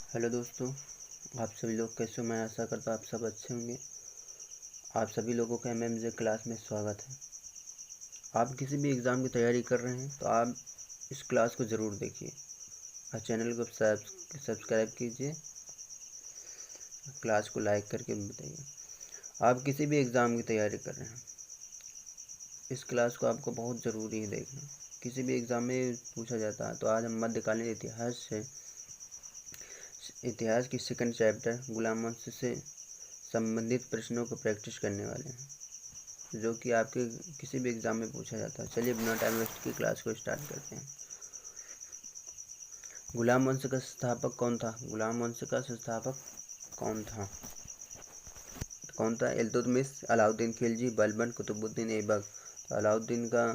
Hello दोस्तों, आप सभी लोग कैसे हो। मैं आशा करता हूँ आप सब अच्छे होंगे। आप सभी लोगों का एमएमजे क्लास में स्वागत है। आप किसी भी एग्ज़ाम की तैयारी कर रहे हैं तो आप इस क्लास को ज़रूर देखिए और चैनल को सब्सक्राइब कीजिए, क्लास को लाइक करके बताइए। आप किसी भी एग्ज़ाम की तैयारी कर रहे हैं, इस क्लास को आपको बहुत ज़रूरी है देखना। किसी भी एग्ज़ाम में पूछा जाता है। तो आज हम मध्यकालीन इतिहास की सेकंड चैप्टर गुलाम वंश से संबंधित प्रश्नों को प्रैक्टिस करने वाले हैं, जो कि आपके किसी भी एग्ज़ाम में पूछा जाता है। चलिए बिना टाइम वेस्ट की क्लास को स्टार्ट करते हैं। गुलाम वंश का संस्थापक कौन था? गुलाम वंश का संस्थापक कौन था? इल्तुतमिश, अलाउद्दीन खिलजी, बलबन, कुतुबुद्दीन ऐबक। तो अलाउद्दीन का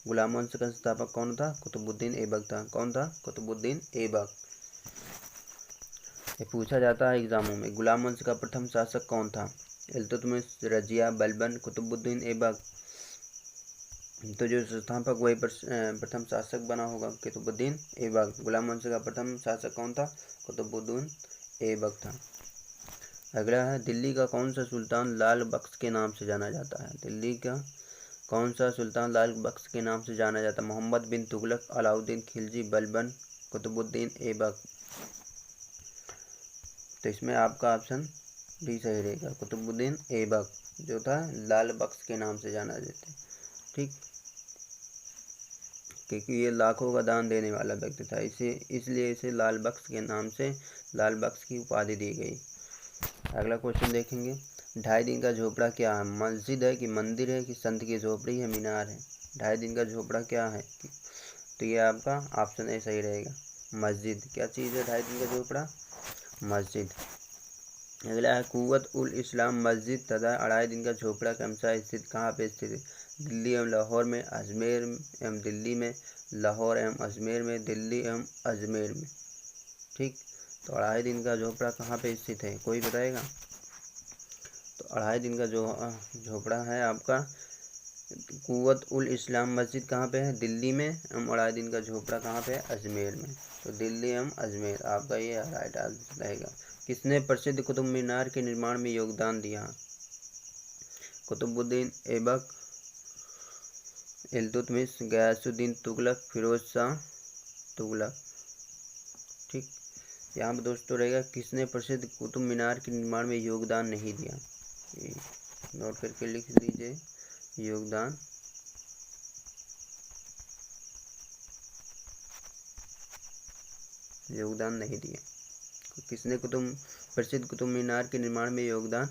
गुलाम वंश का संस्थापक कौन था? कुतुबुद्दीन ऐबक था। कौन था? कुतुबुद्दीन ऐबक। ये पूछा जाता है एग्जामों में। गुलाम वंश का प्रथम शासक कौन था? इल्तुतमिश, रजिया, बलबन, कुतुबुद्दीन ऐबक। तो जो संस्थापक वही प्रथम शासक बना होगा, कुतुबुद्दीन ऐबक। गुलाम वंश का प्रथम शासक कौन था? कुतुबुद्दीन ऐबक था। अगला है, दिल्ली का कौन सा सुल्तान लाल बख्श के नाम से जाना जाता है? दिल्ली का कौन सा सुल्तान लाल बख्श के नाम से जाना जाता है? मोहम्मद बिन तुगलक, अलाउद्दीन खिलजी, बलबन, कुतुबुद्दीन ऐबक। तो इसमें आपका ऑप्शन भी सही रहेगा, कुतुबुद्दीन ऐबक जो था लाल बख्श के नाम से जाना जाता है। ठीक, क्योंकि ये लाखों का दान देने वाला व्यक्ति था, इसलिए इसे लाल बख्श के नाम से लाल बख्श की उपाधि दी गई। अगला क्वेश्चन देखेंगे। 2.5 दिन का झोपड़ा क्या है? मस्जिद है कि मंदिर है कि संत की झोपड़ी है, मीनार है? 2.5 दिन का झोपड़ा क्या है? तो ये आपका ऑप्शन ए सही रहेगा, मस्जिद। क्या चीज़ है 2.5 दिन का झोपड़ा? मस्जिद। अगला है, कुव्वत उल इस्लाम मस्जिद तथा 2.5 दिन का झोपड़ा क्रमशः स्थित कहाँ पे स्थित है? दिल्ली एवं लाहौर में, अजमेर एवं दिल्ली में, लाहौर एवं अजमेर में, दिल्ली एवं अजमेर में। ठीक, तो 2.5 दिन का झोपड़ा कहाँ पे स्थित है, कोई बताएगा? तो 2.5 दिन का जो झोपड़ा है आपका कुव्वत उल इस्लाम मस्जिद कहाँ पे है? दिल्ली में। एवं 2.5 दिन का झोपड़ा कहाँ पे है? अजमेर में। तो दिल्ली एवं अजमेर आपका ये राइट आंसर रहेगा। किसने प्रसिद्ध कुतुब मीनार के निर्माण में योगदान दिया? कुतुबुद्दीन ऐबक, इल्तुतमिश, गयासुद्दीन तुगलक, फिरोज शाह तुगलक। ठीक, यहाँ पर दोस्तों रहेगा किसने प्रसिद्ध कुतुब मीनार के निर्माण में योगदान नहीं दिया। नोट करके लिख लीजिए, योगदान नहीं दिया। किसने प्रसिद्ध कुतुब मीनार के निर्माण में योगदान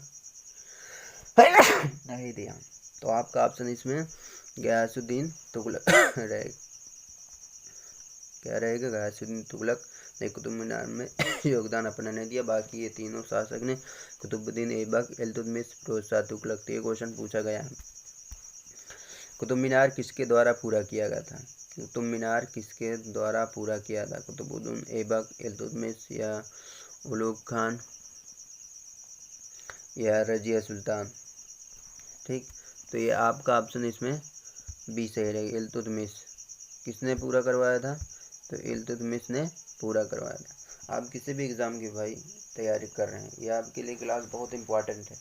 नहीं दिया? तो आपका ऑप्शन इसमें गयासुद्दीन तुगलक रहेगा। क्या रहेगा? गयासुद्दीन तुगलक ने कुतुब मीनार में योगदान अपना नहीं दिया। बाकी ये तीनों शासक ने, कुतुबुद्दीन ऐबक, इल्तुतमिश, फिरोज शाह तुगलक। तो ये क्वेश्चन पूछा गया है। कुतुब मीनार किसके द्वारा पूरा किया गया था? कुतुब मीनार किसके द्वारा पूरा किया था? कुतुबुद्दीन ऐबक, इल्तुतमिश या उलुग खान या रजिया सुल्तान? ठीक, तो ये आपका ऑप्शन इसमें बी सही रहेगा, इल्तुतमिश। किसने पूरा करवाया था? तो इल्तुतमिश ने पूरा करवाया था। आप किसी भी एग्ज़ाम की भाई तैयारी कर रहे हैं, यह आपके लिए क्लास बहुत इंपॉर्टेंट है।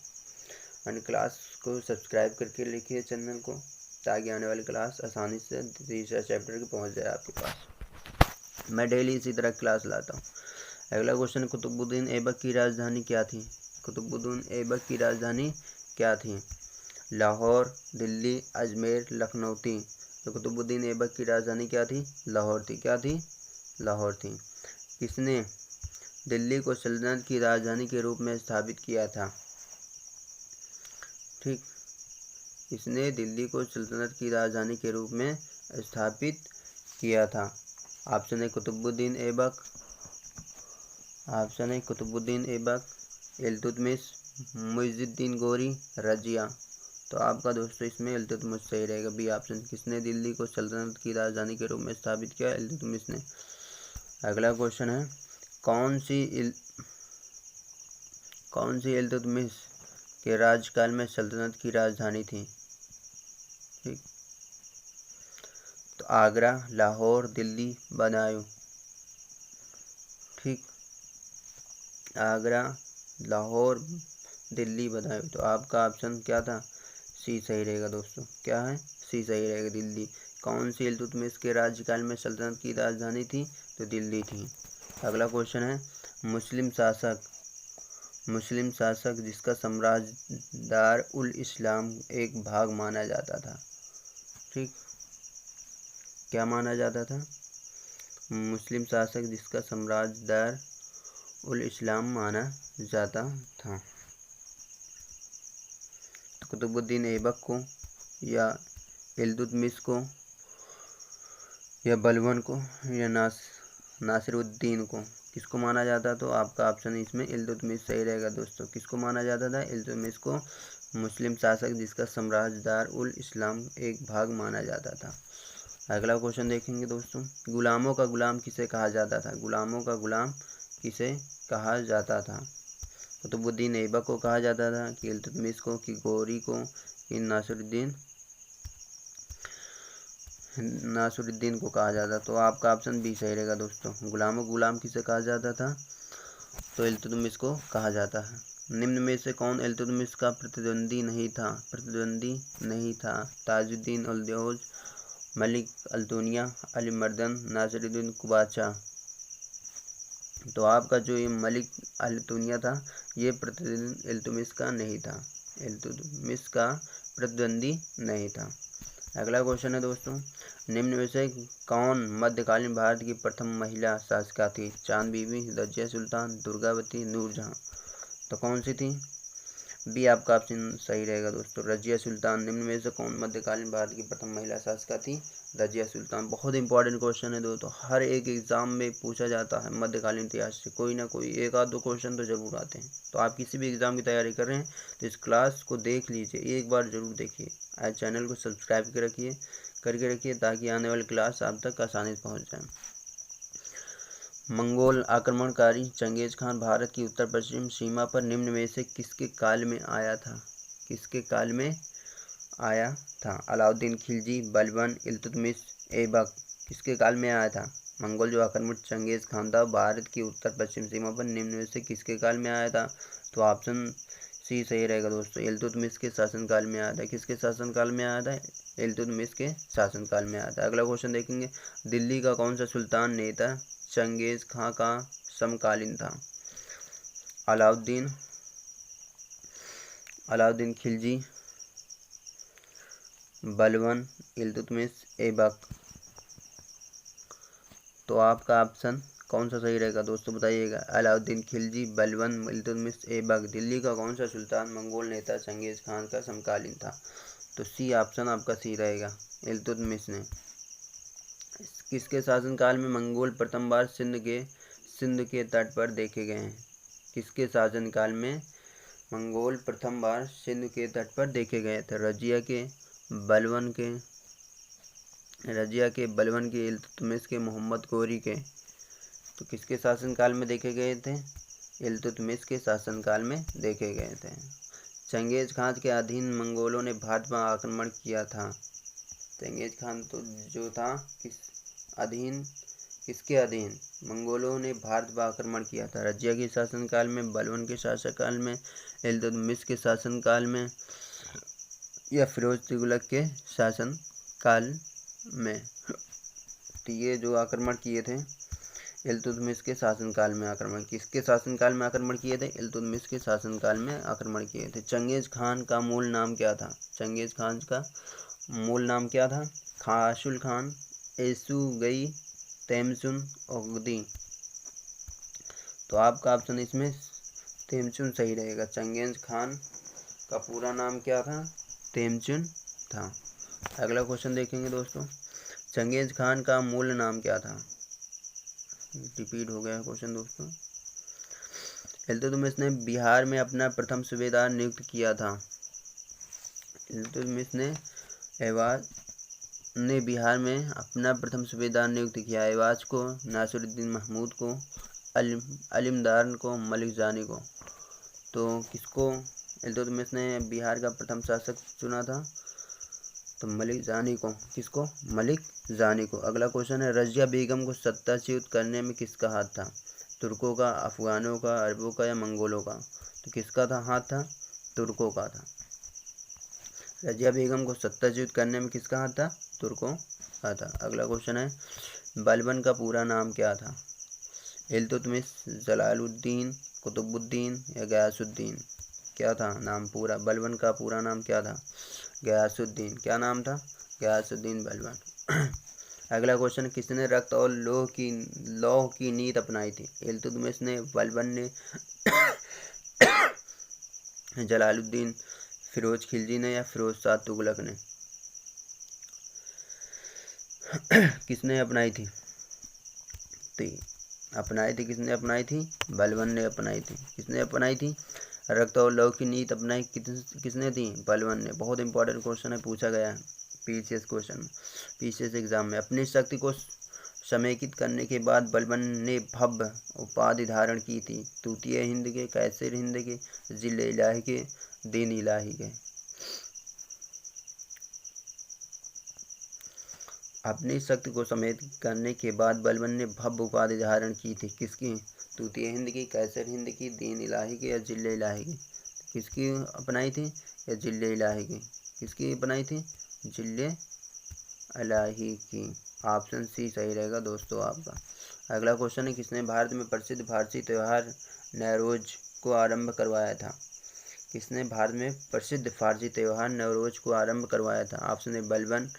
एंड क्लास को सब्सक्राइब करके लिखिए चैनल को, ताकि आने वाली क्लास आसानी से तीसरा चैप्टर की पहुंच जाए आपके पास। मैं डेली इसी तरह क्लास लाता हूँ। अगला क्वेश्चन, कुतुबुद्दीन ऐबक की राजधानी क्या थी? कुतुबुद्दीन ऐबक की राजधानी क्या थी? लाहौर, दिल्ली, अजमेर, लखनऊ थी? तो कुतुबुद्दीन ऐबक की राजधानी क्या थी? लाहौर थी। क्या थी? लाहौर थी। किसने दिल्ली को सल्तनत की राजधानी के रूप में स्थापित किया था? ठीक, इसने दिल्ली को सल्तनत की राजधानी के रूप में स्थापित किया था। ऑप्शन है कुतुबुद्दीन ऐबक, ऑप्शन है कुतुबुद्दीन ऐबक, इल्तुतमिश, मुइजुद्दीन गौरी, रजिया। तो आपका दोस्तों इसमें इल्तुतमिश सही रहेगा, बी ऑप्शन। किसने दिल्ली को सल्तनत की राजधानी के रूप में स्थापित किया? इल्तुतमिश ने। अगला क्वेश्चन है, कौन सी इल्तुतमिश के राज्यकाल में सल्तनत की राजधानी थी? ठीक, तो आगरा, लाहौर, दिल्ली, बदायूं। ठीक, आगरा, लाहौर, दिल्ली, बदायूं। तो आपका ऑप्शन क्या था? सी सही रहेगा दोस्तों। क्या है? सी सही रहेगा, दिल्ली। कौन सी इल्तुतमिश के राज्यकाल में सल्तनत की राजधानी थी? तो दिल्ली थी। अगला क्वेश्चन है, मुस्लिम शासक जिसका साम्राज्य दार उल इस्लाम एक भाग माना जाता था। ठीक, क्या माना जाता था? मुस्लिम शासक जिसका साम्राज्य दार उल इस्लाम माना जाता था। तो कुतुबुद्दीन ऐबक को, या इल्तुतमिश को, या बलबन को, या नासिरुद्दीन को, किसको माना जाता? तो आपका ऑप्शन इसमें इल्तुतमिश सही रहेगा दोस्तों। किसको माना जाता था? इल्तुतमिश को मुस्लिम शासक जिसका साम्राज्य दार उल इस्लाम एक भाग माना जाता था। अगला क्वेश्चन देखेंगे दोस्तों, गुलामों का गुलाम किसे कहा जाता था? गुलामों का गुलाम किसे कहा जाता था? कुतुबुद्दीन ऐबक को कहा जाता था, कि इल्तुतमिश को, कि गौरी को, कि नासिरुद्दीन को कहा जाता? तो आपका ऑप्शन बी सही रहेगा दोस्तों। गुलाम किसे कहा जाता था? तो इल्तुतमिश को कहा जाता है। निम्न में से कौन इल्तुतमिश का प्रतिद्वंदी नहीं था? ताजुद्दीन अल-दौलत, मलिक अल-दुनिया, अली मर्दन, नासिरुद्दीन कुबाचा। तो आपका जो ये मलिक अल-दुनिया था, ये प्रतिद्वंदी इल्तुतमिश का नहीं था, इल्तुतमिश का प्रतिद्वंदी नहीं था। अगला क्वेश्चन है दोस्तों, निम्न में से कौन मध्यकालीन भारत की प्रथम महिला शासिका थी? चांद बीबी, रजिया सुल्तान, दुर्गावती, नूरजहां। तो कौन सी थी? बी आपका ऑप्शन सही रहेगा दोस्तों, रजिया सुल्तान। निम्न में से कौन मध्यकालीन भारत की प्रथम महिला शासिका थी? रजिया सुल्तान। बहुत इंपॉर्टेंट क्वेश्चन है दोस्तों, हर एक एग्जाम में पूछा जाता है मध्यकालीन इतिहास से, कोई ना कोई एक आध दो क्वेश्चन तो जरूर आते हैं। तो आप किसी भी एग्जाम की तैयारी कर रहे हैं तो इस क्लास को देख लीजिए, एक बार जरूर देखिए। आज चैनल को सब्सक्राइब करके रखिए ताकि आने वाली क्लास आप तक आसानी से पहुँच जाए। मंगोल आक्रमणकारी चंगेज खान भारत की उत्तर पश्चिम सीमा पर निम्न में से किसके काल में आया था? किसके काल में आया था? अलाउद्दीन खिलजी, बलबन, इल्तुतमिश, ऐबक। किसके काल में आया था? मंगोल जो आक्रमण चंगेज खान था भारत की उत्तर पश्चिम सीमा पर निम्न में से किसके काल में आया था? तो ऑप्शन सी सही रहेगा दोस्तों, इल्तुतमिश के शासनकाल में आया था। किसके शासनकाल में आया था? इल्तुतमिश के शासनकाल में आया था। अगला क्वेश्चन देखेंगे, दिल्ली का कौन सा सुल्तान नेता चंगेज खां का समकालीन था? अलाउद्दीन खिलजी, बलबन, इल्तुतमिश, ऐबक। तो आपका ऑप्शन कौन सा सही रहेगा दोस्तों, बताइएगा। अलाउद्दीन खिलजी, बलबन, इल्तुतमिश, ऐबक। दिल्ली का कौन सा सुल्तान मंगोल नेता चंगेज खान का समकालीन था? तो सी ऑप्शन आपका सी रहेगा, इल्तुतमिश ने। किसके शासनकाल में मंगोल प्रथम बार सिंध के तट पर देखे गए हैं? किसके शासनकाल में मंगोल प्रथम बार सिंध के तट पर देखे गए थे? रजिया के, बलबन के, इल्तुतमिश के, मोहम्मद गौरी के। तो किसके शासनकाल में देखे गए थे? इल्तुतमिश के शासनकाल में देखे गए थे। चंगेज खान के अधीन मंगोलों ने भारत पर आक्रमण किया था। चंगेज खान तो जो था किसके अधीन? मंगोलों ने भारत पर आक्रमण किया था। रजिया के शासनकाल में, बलबन के शासनकाल में, इल्तुतमिश के शासनकाल में, या फिरोज तुगलक के शासनकाल में? तो ये जो आक्रमण किए थे इल्तुतमिश के शासनकाल में आक्रमण, किसके शासनकाल में आक्रमण किए थे? इल्तुतमिश के शासनकाल में आक्रमण किए थे। चंगेज खान का मूल नाम क्या था? चंगेज खान का मूल नाम क्या था? खासुल खान, एसुगई, तेमचुन, ओगदी। तो आपका ऑप्शन इसमें तेमचुन सही रहेगा। चंगेज खान का पूरा नाम क्या था? तेमचुन था। अगला क्वेश्चन देखेंगे दोस्तों, चंगेज खान का मूल नाम क्या था? रिपीट हो गया क्वेश्चन दोस्तों। इल्तुतमिश ने बिहार में अपना प्रथम सूबेदार नियुक्त किया था। इल्तुतमिश ने बिहार में अपना प्रथम सूबेदार नियुक्त किया। ऐवाज को, नासिरुद्दीन महमूद को, अलीमदार को, मलिक जानी को। तो किसको इल्तुतमिश ने बिहार का प्रथम शासक चुना था? तो मलिक जानी को। किसको? मलिक जानी को। अगला क्वेश्चन है, रजिया बेगम को सत्ताच्युत करने में किसका हाथ था? तुर्कों का, अफगानों का, अरबों का या मंगोलों का? तो किसका था हाथ था? तुर्कों का था। रजिया बेगम को सत्याच्युत करने में किसका हाथ था? तुर्कों का था। अगला क्वेश्चन है, बलबन का पूरा नाम क्या था? इल्तुतमिश, जलालुद्दीन, कुतुबुद्दीन या गयासुद्दीन? क्या था नाम पूरा? बलबन का पूरा नाम क्या था? गयासुद्दीन। क्या नाम था? गयासुद्दीन बलबन। अगला क्वेश्चन, किसने रक्त और लौह की नीति अपनाई थी? इल्तुतमिश ने, बलबन ने, जलालुद्दीन, फिरोज खिलजी ने या फिरोज शाह तुगलक ने? किसने अपनाई थी? किसने अपनाई थी? बलबन ने अपनाई थी। किसने अपनाई थी? रक्त और लौह की नीति अपनाई किसने थी? बलबन ने। बहुत इंपॉर्टेंट क्वेश्चन है, पूछा गया है पीसीएस क्वेश्चन, पीसीएस एग्जाम में। अपनी शक्ति को समेकित करने के बाद बलबन ने भव्य उपाधि धारण की थी। तूतीय हिंद के, कैसर हिंद के, जिले इलाही के, दीन इलाही के? अपनी शक्ति को समेकित करने के बाद बलबन ने भव्य उपाधि धारण की थी। किसकी? तूतीय हिंद की, कैसर हिंद की, दीन इलाही की या जिले इलाही की? किसकी अपनाई थी? या जिले इलाही की? किसकी अपनाई थी? जिले इलाही की। ऑप्शन सी सही रहेगा दोस्तों आपका। अगला क्वेश्चन है, किसने भारत में प्रसिद्ध फारसी त्यौहार नवरोज को आरंभ करवाया था? किसने भारत में प्रसिद्ध फारसी त्यौहार नवरोज को आरंभ करवाया था? Option A Balban,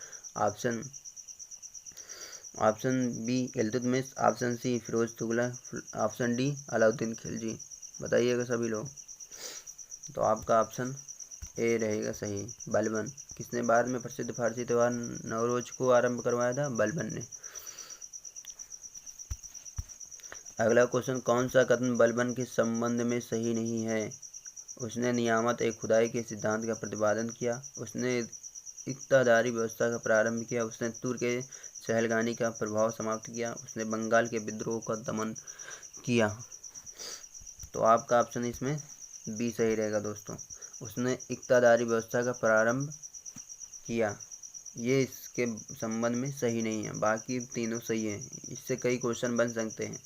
option B Iltutmish, option C Firoz Tughlaq, option D Alauddin Khilji. बताइएगा सभी लोग। तो आपका ऑप्शन ए रहेगा सही, बलबन। किसने भारत में प्रसिद्ध फारसी त्यौहार नवरोज को आरंभ करवाया था? बलबन ने। अगला क्वेश्चन, कौन सा कथन बलबन के संबंध में सही नहीं है? उसने नियामत एक खुदाई के सिद्धांत का प्रतिपादन किया, उसने इक्तादारी व्यवस्था का प्रारंभ किया, उसने तुर्क के चहलगानी का प्रभाव समाप्त किया, उसने बंगाल के विद्रोह का दमन किया? तो आपका ऑप्शन इसमें बी सही रहेगा दोस्तों। उसने इक्तादारी व्यवस्था का प्रारंभ किया, ये इसके संबंध में सही नहीं है, बाकी तीनों सही है। इससे कई क्वेश्चन बन सकते हैं,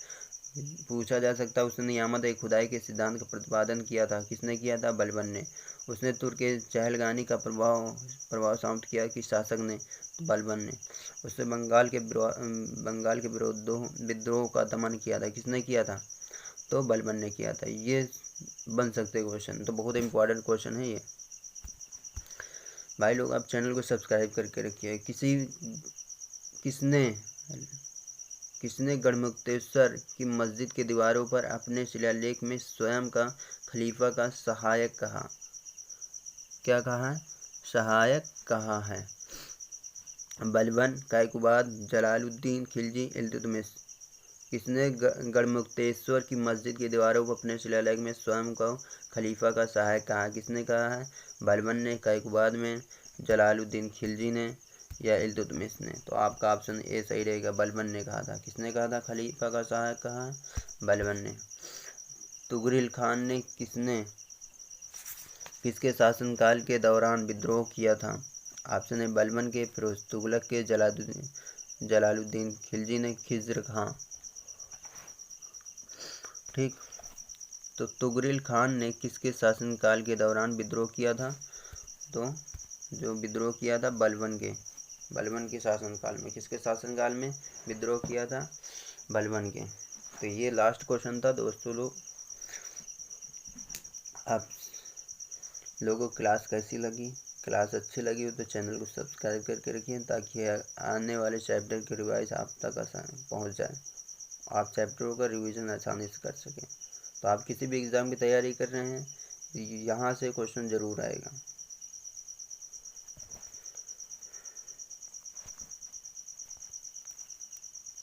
पूछा जा सकता है उसने नियामत एक खुदाई के सिद्धांत का प्रतिपादन किया था। किसने किया था? बलबन ने। उसने तुर्क के चहलगानी का प्रभाव समाप्त किया, किस शासक ने? बलबन ने। उसने बंगाल के विद्रोह का दमन किया था। किसने किया था? तो बलबन ने किया था। ये बन सकते क्वेश्चन, तो बहुत इंपॉर्टेंट क्वेश्चन है ये। भाई लोग आप चैनल को सब्सक्राइब करके रखिए। किसने गढ़मुक्तेश्वर की मस्जिद की दीवारों पर अपने शिलालेख में स्वयं का खलीफा का सहायक कहा? क्या कहा है? सहायक कहा है। बलबन, कायकुबाद, जलालुद्दीन खिलजी, इल्तुतमिश? किसने गढ़मुक्तेश्वर की मस्जिद की दीवारों पर अपने शिलालेख में स्वयं को खलीफा का सहायक कहा? किसने कहा है? बलबन ने, कायकुबाद में, जलालुद्दीन खिलजी ने या इल्तुतमिश ने? तो आपका ऑप्शन ए सही रहेगा, बलबन ने कहा था। किसने कहा था खलीफा का सहायक कहा है? बलबन ने। तुगरिल खान ने किसके शासनकाल के दौरान विद्रोह किया था? ऑप्शन ए बलबन के, फिरोज तुगलक के, जलालुद्दीन खिलजी ने, खिज़र खां? ठीक, तो तुगरिल खान ने किसके शासनकाल के दौरान विद्रोह किया था? तो जो विद्रोह किया था बलबन के शासनकाल में। किसके शासनकाल में विद्रोह किया था? बलबन के। तो ये लास्ट क्वेश्चन था दोस्तों। लोग आप लोगों को क्लास कैसी लगी? क्लास अच्छी लगी हो तो चैनल को सब्सक्राइब करके रखिए, ताकि आने वाले चैप्टर की रिवाइज आप तक आसान पहुँच जाए, आप चैप्टरों का रिवीजन आसानी से कर सकें। तो आप किसी भी एग्ज़ाम की तैयारी कर रहे हैं, यहाँ से क्वेश्चन ज़रूर आएगा।